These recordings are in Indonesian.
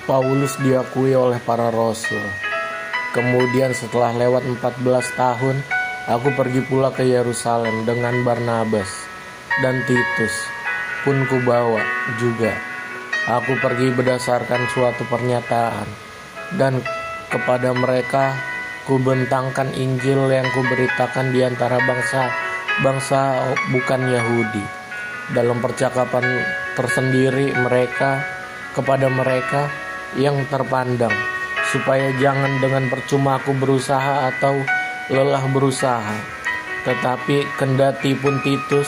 Paulus diakui oleh para rasul. Kemudian setelah lewat 14 tahun, aku pergi pula ke Yerusalem dengan Barnabas dan Titus pun kubawa juga. Aku pergi berdasarkan suatu pernyataan, dan kepada mereka kubentangkan Injil yang kuberitakan di antara bangsa bukan Yahudi. Dalam percakapan tersendiri kepada mereka yang terpandang, supaya jangan dengan percuma aku berusaha atau lelah berusaha. Tetapi kendati pun Titus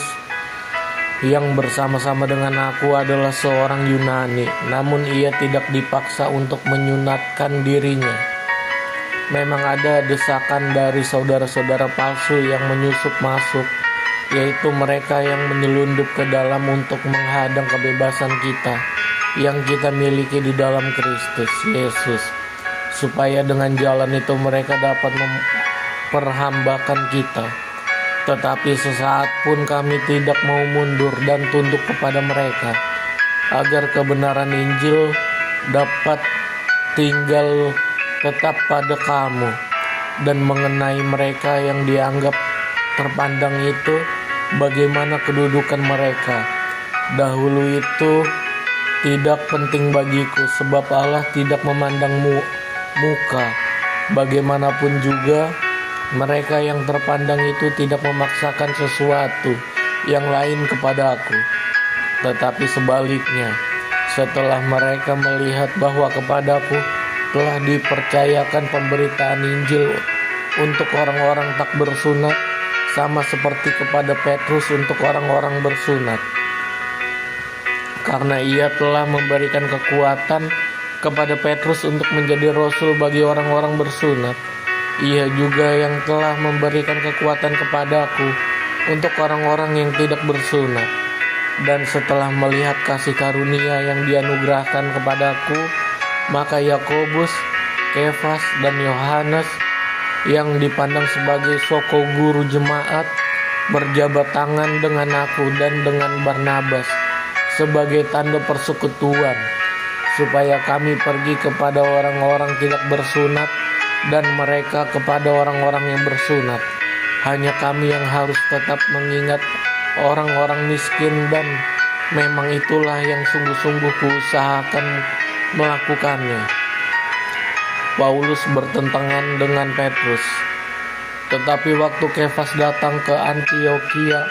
yang bersama-sama dengan aku adalah seorang Yunani, namun ia tidak dipaksa untuk menyunatkan dirinya. Memang ada desakan dari saudara-saudara palsu yang menyusup masuk, yaitu mereka yang menyelundup ke dalam untuk menghadang kebebasan kita yang kita miliki di dalam Kristus Yesus, supaya dengan jalan itu mereka dapat memperhambakan kita. Tetapi sesaat pun kami tidak mau mundur dan tunduk kepada mereka, agar kebenaran Injil dapat tinggal tetap pada kamu. Dan mengenai mereka yang dianggap terpandang itu, bagaimana kedudukan mereka? Dahulu itu tidak penting bagiku, sebab Allah tidak memandang muka. Bagaimanapun juga, mereka yang terpandang itu tidak memaksakan sesuatu yang lain kepada aku. Tetapi sebaliknya, setelah mereka melihat bahwa kepadaku telah dipercayakan pemberitaan Injil untuk orang-orang tak bersunat, sama seperti kepada Petrus untuk orang-orang bersunat, karena ia telah memberikan kekuatan kepada Petrus untuk menjadi rasul bagi orang-orang bersunat, ia juga yang telah memberikan kekuatan kepadaku untuk orang-orang yang tidak bersunat. Dan setelah melihat kasih karunia yang dianugerahkan kepadaku, maka Yakobus, Kefas, dan Yohanes yang dipandang sebagai soko guru jemaat berjabat tangan dengan aku dan dengan Barnabas sebagai tanda persekutuan, supaya kami pergi kepada orang-orang tidak bersunat dan mereka kepada orang-orang yang bersunat. Hanya kami yang harus tetap mengingat orang-orang miskin, dan memang itulah yang sungguh-sungguh kuusahakan melakukannya. Paulus bertentangan dengan Petrus. Tetapi waktu Kefas datang ke Antiokhia,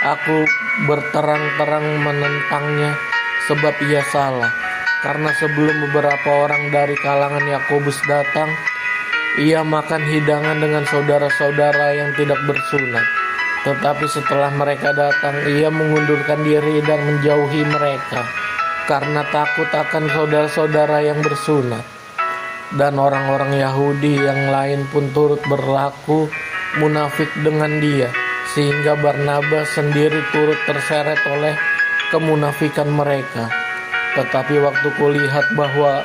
aku berterang-terang menentangnya, sebab ia salah. Karena sebelum beberapa orang dari kalangan Yakobus datang, ia makan hidangan dengan saudara-saudara yang tidak bersunat. Tetapi setelah mereka datang, ia mengundurkan diri dan menjauhi mereka, karena takut akan saudara-saudara yang bersunat. Dan orang-orang Yahudi yang lain pun turut berlaku munafik dengan dia, sehingga Barnabas sendiri turut terseret oleh kemunafikan mereka. Tetapi waktu kulihat bahwa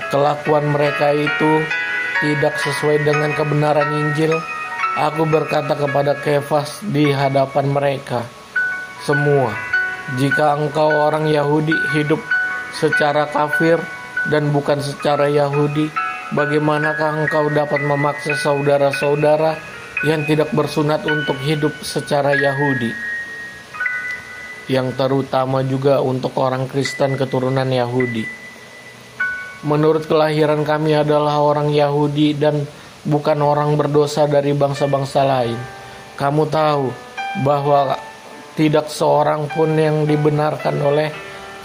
kelakuan mereka itu tidak sesuai dengan kebenaran Injil, aku berkata kepada Kefas di hadapan mereka semua, jika engkau orang Yahudi hidup secara kafir dan bukan secara Yahudi, bagaimanakah engkau dapat memaksa saudara-saudara yang tidak bersunat untuk hidup secara Yahudi, yang terutama juga untuk orang Kristen keturunan Yahudi? Menurut kelahiran kami adalah orang Yahudi dan bukan orang berdosa dari bangsa-bangsa lain. Kamu tahu bahwa tidak seorang pun yang dibenarkan oleh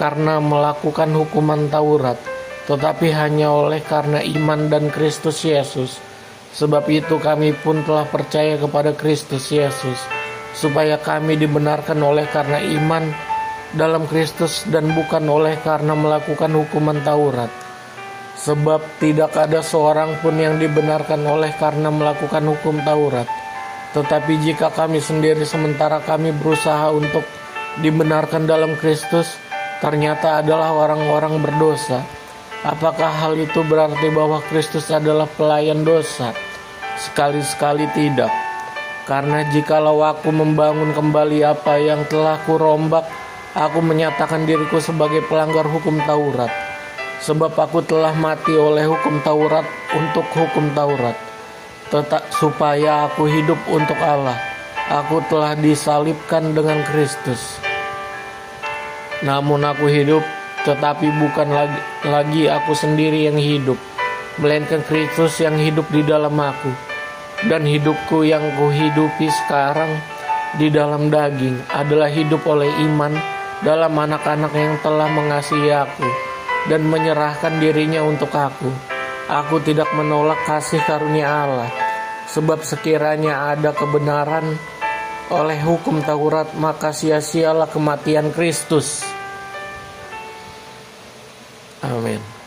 karena melakukan hukuman Taurat, tetapi hanya oleh karena iman dan Kristus Yesus. Sebab itu kami pun telah percaya kepada Kristus Yesus, supaya kami dibenarkan oleh karena iman dalam Kristus dan bukan oleh karena melakukan hukuman Taurat. Sebab tidak ada seorang pun yang dibenarkan oleh karena melakukan hukum Taurat. Tetapi jika kami sendiri sementara kami berusaha untuk dibenarkan dalam Kristus, ternyata adalah orang-orang berdosa. Apakah hal itu berarti bahwa Kristus adalah pelayan dosa? Sekali-sekali tidak. Karena jikalau aku membangun kembali apa yang telah kurombak, aku menyatakan diriku sebagai pelanggar hukum Taurat. Sebab aku telah mati oleh hukum Taurat untuk hukum Taurat, supaya aku hidup untuk Allah. Aku telah disalibkan dengan Kristus. Namun aku hidup, tetapi bukan lagi aku sendiri yang hidup, melainkan Kristus yang hidup di dalam aku. Dan hidupku yang kuhidupi sekarang di dalam daging adalah hidup oleh iman dalam anak-anak yang telah mengasihi aku dan menyerahkan dirinya untuk aku. Aku tidak menolak kasih karunia Allah, sebab sekiranya ada kebenaran oleh hukum Taurat, maka sia-sialah kematian Kristus. Amin.